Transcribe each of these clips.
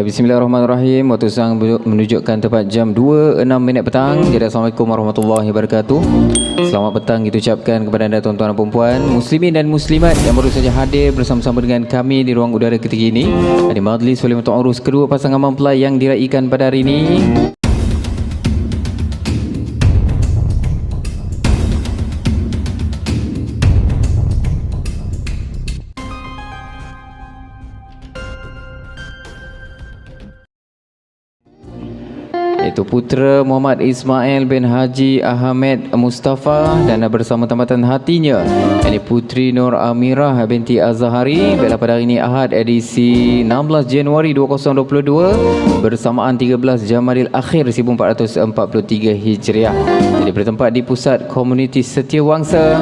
Bismillahirrahmanirrahim. Waktu sang menunjukkan tepat jam 2.06 petang. Jadi Assalamualaikum warahmatullahi wabarakatuh. Selamat petang kita ucapkan kepada anda tuan-tuan dan puan-puan, muslimin dan muslimat yang baru saja hadir bersama-sama dengan kami di ruang udara ketiga ini. Di majlis Walimatul Urus kedua pasangan mempelai yang diraikan pada hari ini. Iaitu putera Muhammad Ismail bin Haji Ahmed Mustafa dan bersama tambatan hatinya, ini Putri Nur Amirah binti Azhari. Baiklah, pada hari ini Ahad edisi 16 Januari 2022 bersamaan 13 Jamadil Akhir 1443 Hijriah. Jadi bertempat di Pusat Komuniti Setiawangsa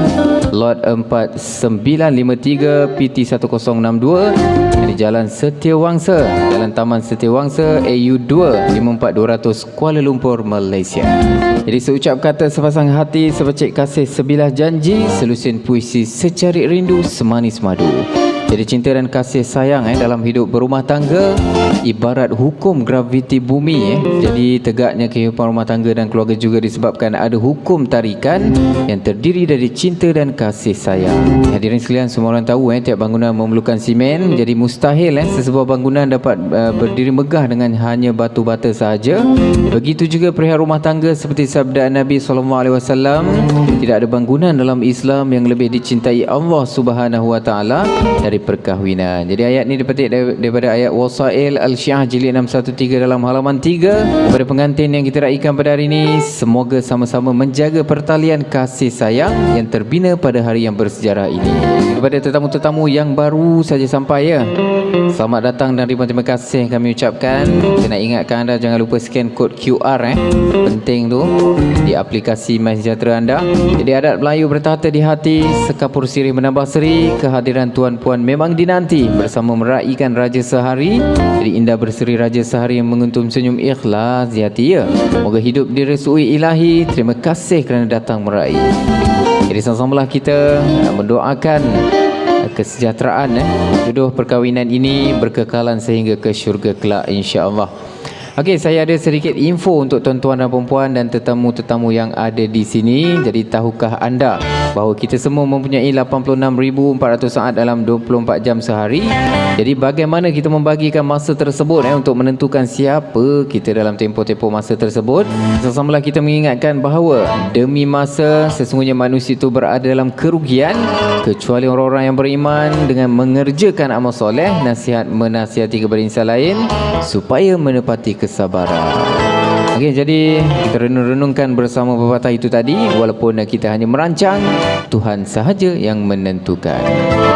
Lot 4953 PT 1062 di Jalan Setiawangsa, Jalan Taman Setiawangsa AU2 54200 Kuala Lumpur, Malaysia. Jadi seucap kata sepasang hati, sepecik kasih, sebilah janji, selusin puisi, secarik rindu, semanis madu. Jadi cinta dan kasih sayang dalam hidup berumah tangga ibarat hukum graviti bumi. Jadi tegaknya kehidupan rumah tangga dan keluarga juga disebabkan ada hukum tarikan yang terdiri dari cinta dan kasih sayang. Hadirin sekalian, semua orang tahu tiap bangunan memerlukan simen. Jadi mustahil sesebuah bangunan dapat berdiri megah dengan hanya batu bata sahaja. Begitu juga perihal rumah tangga, seperti sabda Nabi SAW, tidak ada bangunan dalam Islam yang lebih dicintai Allah Subhanahu Wa Taala dari perkahwinan. Jadi ayat ni dipetik daripada ayat Wasail Al-Syiah jilid 613 dalam halaman 3. Kepada pengantin yang kita raikan pada hari ini, semoga sama-sama menjaga pertalian kasih sayang yang terbina pada hari yang bersejarah ini. Kepada tetamu-tetamu yang baru saja sampai, selamat datang dan terima kasih kami ucapkan. Saya nak ingatkan anda jangan lupa scan kod QR penting tu di aplikasi MySejahtera anda. Jadi adat Melayu bertahta di hati, sekapur sirih menambah seri. Kehadiran tuan-puan memang dinanti bersama meraikan Raja Sehari. Jadi indah berseri Raja Sehari yang menguntum senyum ikhlas di hati. Moga hidup direstui ilahi. Terima kasih kerana datang meraih. Jadi sama-samalah kita mendoakan kesejahteraan jodoh perkahwinan ini berkekalan sehingga ke syurga kelak, insya-Allah. Okey, saya ada sedikit info untuk tuan-tuan dan puan-puan dan tetamu-tetamu yang ada di sini. Jadi tahukah anda bahawa kita semua mempunyai 86,400 saat dalam 24 jam sehari. Jadi bagaimana kita membagikan masa tersebut untuk menentukan siapa kita dalam tempoh-tempoh masa tersebut. Sama-samalah kita mengingatkan bahawa demi masa sesungguhnya manusia itu berada dalam kerugian kecuali orang-orang yang beriman dengan mengerjakan amal soleh, nasihat menasihati kepada insan lain supaya menepati kesabaran. Okey, jadi kita renung-renungkan bersama pepatah itu tadi. Walaupun kita hanya merancang, Tuhan sahaja yang menentukan.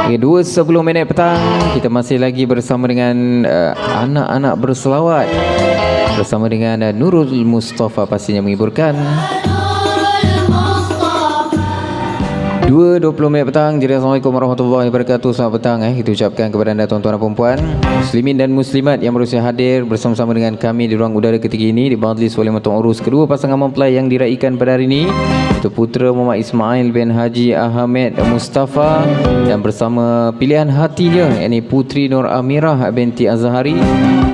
Okey, 2:10 petang, kita masih lagi bersama dengan anak-anak berselawat bersama dengan Nurul Mustafa, pastinya menghiburkan. 2:20 petang. Jadi Assalamualaikum warahmatullahi wabarakatuh. Selamat petang kita ucapkan kepada anda tuan-tuan dan puan-puan, muslimin dan muslimat yang berusia hadir bersama-sama dengan kami di ruang udara ketiga ini di majlis Walimatul Urus kedua pasangan mempelai yang diraikan pada hari ini, itu putera Muhammad Ismail bin Haji Ahmed Mustafa dan bersama pilihan hatinya, yakni Putri Nur Amirah binti Azhari.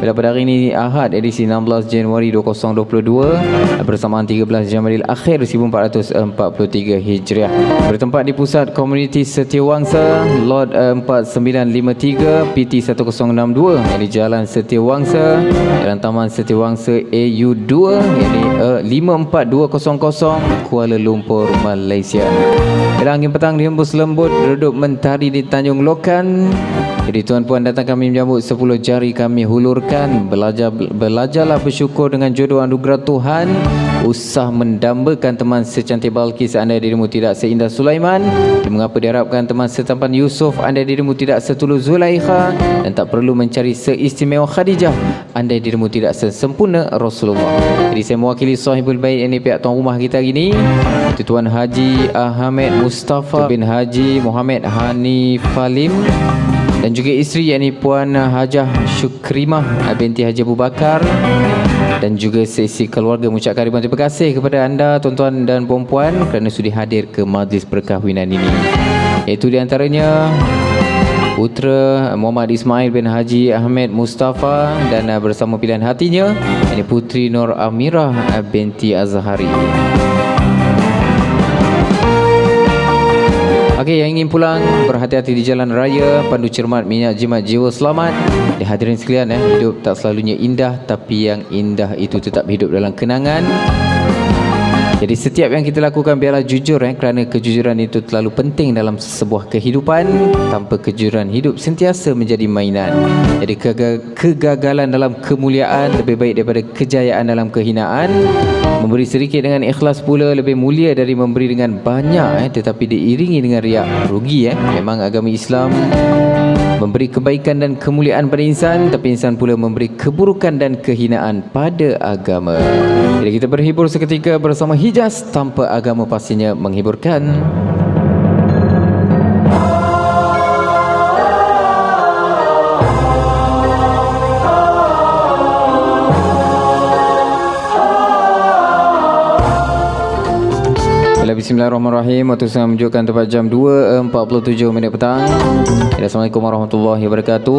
Pada hari ini Ahad edisi 16 Januari 2022 bersamaan 13 Jamadil Akhir 1443 Hijriah. Bertempat di Pusat Komuniti Setiawangsa Lot 4953 PT 1062 yang di Jalan Setiawangsa, Jalan Taman Setiawangsa AU2 yakni 54200 Kuala Lumpur, Malaysia. Bila angin petang dihembus lembut redup mentari di Tanjung Lokan. Jadi tuan-puan datang kami menyambut 10 jari kami hulurkan. Belajarlah bersyukur dengan jodoh anugerah Tuhan. Usah mendambakan teman secantik Balkis andai dirimu tidak seindah Sulaiman. Mengapa diharapkan teman setampan Yusuf andai dirimu tidak setulus Zulaikha. Dan tak perlu mencari seistimewa Khadijah andai dirimu tidak sesempurna Rasulullah. Jadi saya mewakili sahibul bait, ini pihak tuan rumah kita hari ini, itu Tuan Haji Ahmed Mustafa bin Haji Muhammad Hanif Falim, dan juga isteri yakni Puan Hajah Syukrimah binti Haji Abu Bakar, dan juga seisi keluarga mengucapkan ribuan terima kasih kepada anda tuan-tuan dan puan-puan kerana sudi hadir ke majlis perkahwinan ini. Iaitu di antaranya Putera Muhammad Ismail bin Haji Ahmed Mustafa dan bersama pilihan hatinya ini Puteri Nur Amirah binti Azhari. Okey, yang ingin pulang berhati-hati di jalan raya, pandu cermat, minyak jimat, jiwa selamat. Hadirin sekalian, hidup tak selalunya indah, tapi yang indah itu tetap hidup dalam kenangan. Jadi setiap yang kita lakukan biarlah jujur, kerana kejujuran itu terlalu penting dalam sebuah kehidupan. Tanpa kejujuran, hidup sentiasa menjadi mainan. Jadi kegagalan dalam kemuliaan lebih baik daripada kejayaan dalam kehinaan. Memberi sedikit dengan ikhlas pula lebih mulia dari memberi dengan banyak, tetapi diiringi dengan riak, rugi. Memang agama Islam memberi kebaikan dan kemuliaan pada insan, tapi insan pula memberi keburukan dan kehinaan pada agama. Jadi kita berhibur seketika bersama Hijaz, tanpa agama pastinya menghiburkan. Bismillahirrahmanirrahim. Waktu saya menunjukkan tepat jam 2.47 petang. Assalamualaikum warahmatullahi wabarakatuh.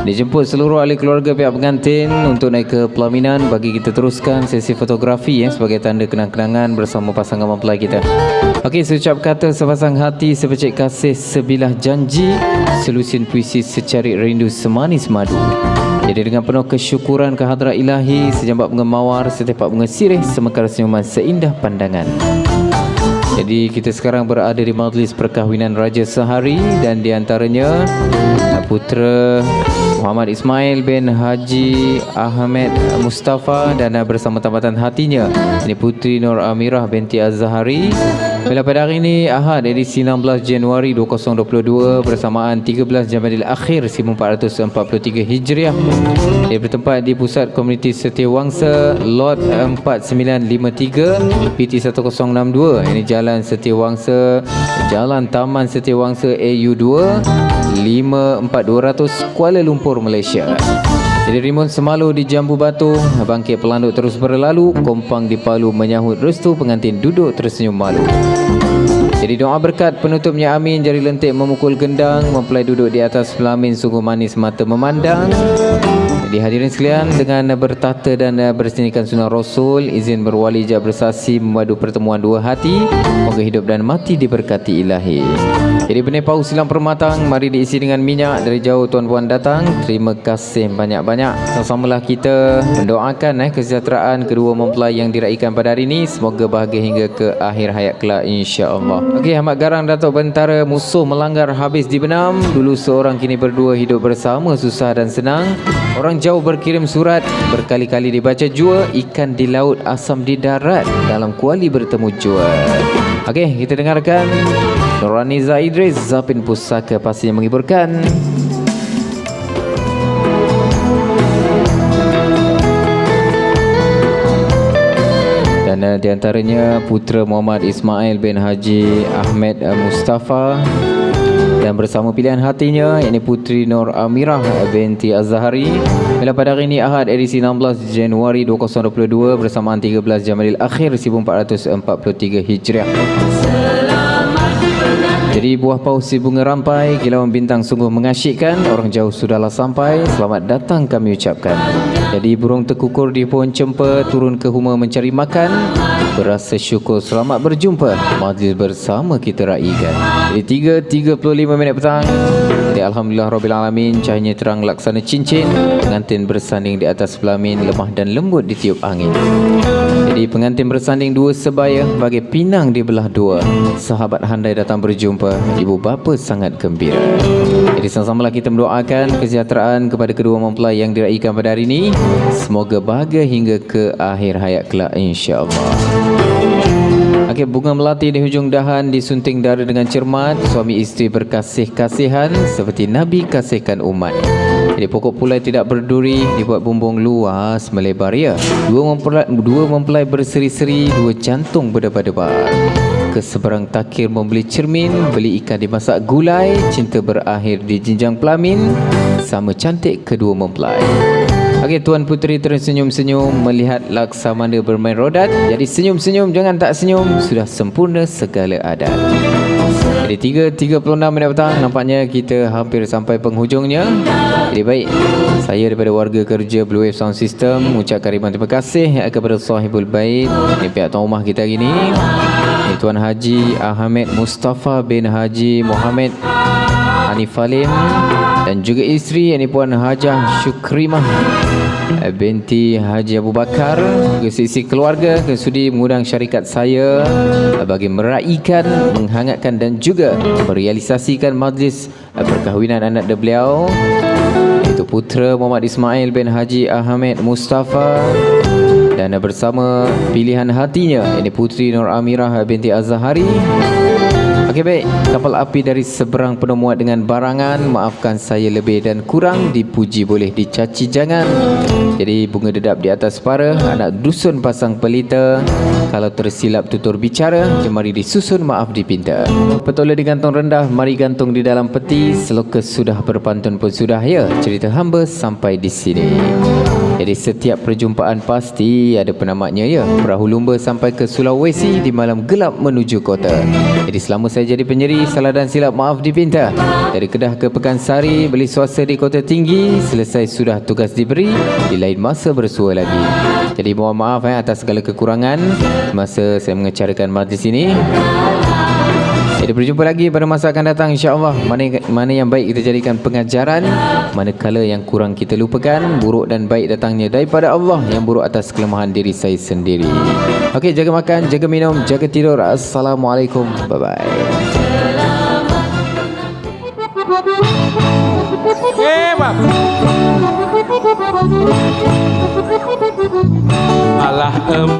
Dijemput seluruh ahli keluarga pihak pengantin untuk naik ke pelaminan bagi kita teruskan sesi fotografi sebagai tanda kenang-kenangan bersama pasangan mempelai kita. Okey, seucap kata sepasang hati, sepercik kasih, sebilah janji, selusin puisi secarik rindu semanis madu. Jadi dengan penuh kesyukuran ke hadrat ilahi, sejambak bunga mawar, setepak bunga sirih, semekar senyuman seindah pandangan. Jadi kita sekarang berada di majlis perkahwinan Raja Sehari dan di antaranya putera Muhammad Ismail bin Haji Ahmed Mustafa dan bersama tambatan hatinya ini Puteri Nur Amirah binti Azhari. Bila pada hari ini Ahad edisi 16 Januari 2022 bersamaan 13 Jamadil Akhir 1443 Hijriah. Ia bertempat di Pusat Komuniti Setiawangsa Lot 4953 PT 1062. Ini Jalan Setiawangsa, Jalan Taman Setiawangsa AU2 54200 Kuala Lumpur, Malaysia. Jadi rimun semalu di Jambu Batu, bangkit pelanduk terus berlalu, kompang di Palu menyahut restu, pengantin duduk tersenyum malu. Jadi doa berkat penutupnya amin, jari lentik memukul gendang, mempelai duduk di atas pelamin sungguh manis mata memandang. Jadi hadirin sekalian, dengan bertata dan bersinikan sunnah Rasul, izin berwali ijab bersasi memadu pertemuan dua hati, moga hidup dan mati diberkati ilahi. Jadi benih paus silang permatang, mari diisi dengan minyak, dari jauh tuan-puan datang, terima kasih banyak-banyak. Sama-samalah kita mendoakan kesejahteraan kedua mempelai yang diraikan pada hari ini, semoga bahagia hingga ke akhir hayat kelak insya-Allah. Okey, Ahmad Garang Datuk Bentara, musuh melanggar habis dibenam, dulu seorang kini berdua, hidup bersama susah dan senang. Orang jauh berkirim surat, berkali-kali dibaca jua, ikan di laut asam di darat, dalam kuali bertemu jua. Okey, kita dengarkan Nurani Zaidris, Zapin Pusaka pastinya menghiburkan. Dan di antaranya putera Muhammad Ismail bin Haji Ahmed Mustafa dan bersama pilihan hatinya yakni Puteri Nur Amirah binti Azhari. Bila pada hari ini Ahad edisi 16 Januari 2022 bersamaan 13 Jamadil Akhir 1443 Hijriah. Jadi buah pausi bunga rampai, kilauan bintang sungguh mengasyikkan, orang jauh sudahlah sampai, selamat datang kami ucapkan. Jadi burung terkukur di pohon cempa, turun ke rumah mencari makan, berasa syukur selamat berjumpa, majlis bersama kita raikan. Jadi 3.35 petang. Jadi Alhamdulillah Rabbil Alamin, cahayanya terang laksana cincin, pengantin bersanding di atas pelamin, lemah dan lembut ditiup angin. Jadi pengantin bersanding dua sebaya, bagai pinang di belah dua, sahabat handai datang berjumpa, ibu bapa sangat gembira. Jadi sama-samalah kita mendoakan kesejahteraan kepada kedua mempelai yang diraikan pada hari ini, semoga bahagia hingga ke akhir hayat kelak insya-Allah. Okey, bunga melati di hujung dahan, disunting dara dengan cermat, suami isteri berkasih-kasihan seperti Nabi kasihkan umat. Jadi pokok pulai tidak berduri, dibuat bumbung luas melebar ya. Dua mempelai berseri-seri, dua jantung berdebar-debar. Ke seberang takir membeli cermin, beli ikan dimasak gulai, cinta berakhir di jenjang pelamin, sama cantik kedua mempelai. Okey, Okey, Tuan Puteri tersenyum-senyum melihat Laksamana bermain rodat. Jadi senyum-senyum, jangan tak senyum, sudah sempurna segala adat. Jadi 3.36 minit petang, nampaknya kita hampir sampai penghujungnya. Jadi baik, saya daripada warga kerja Blue Wave Sound System mengucapkan ribuan terima kasih kepada sahibul bait, pihak tuan rumah kita hari ini, Tuan Haji Ahmed Mustafa bin Haji Muhammad Hanif Halim, dan juga isteri ini Puan Hajah Syukrimah binti Haji Abu Bakar. Juga sisi keluarga sudi mengundang syarikat saya bagi meraihkan, menghangatkan dan juga merealisasikan majlis perkahwinan anak beliau, iaitu putera Muhammad Ismail bin Haji Ahmed Mustafa dan bersama pilihan hatinya, ini Puteri Nur Amirah binti Az-Zahari. Okey baik, kapal api dari seberang penuh muat dengan barangan. Maafkan saya lebih dan kurang, dipuji boleh, dicaci jangan. Jadi bunga dedap di atas para, anak dusun pasang pelita, kalau tersilap tutur bicara, mari disusun maaf dipinta. Petola digantung rendah, mari gantung di dalam peti. Seloka sudah berpantun pun sudah, ya, cerita hamba sampai di sini. Jadi setiap perjumpaan pasti ada penamatnya, ya. Perahu lumba sampai ke Sulawesi di malam gelap menuju kota. Jadi selama saya jadi penyeri, salah dan silap maaf dipinta. Dari Kedah ke Pekansari, beli swasta di Kota Tinggi, selesai sudah tugas diberi, di lain masa bersua lagi. Jadi mohon maaf atas segala kekurangan masa saya mengecarakan majlis ini. Jadi berjumpa lagi pada masa akan datang, insya-Allah. Mana yang baik kita jadikan pengajaran, manakala yang kurang kita lupakan. Buruk dan baik datangnya daripada Allah, yang buruk atas kelemahan diri saya sendiri. Okey, jaga makan, jaga minum, jaga tidur. Assalamualaikum. Bye bye. Alah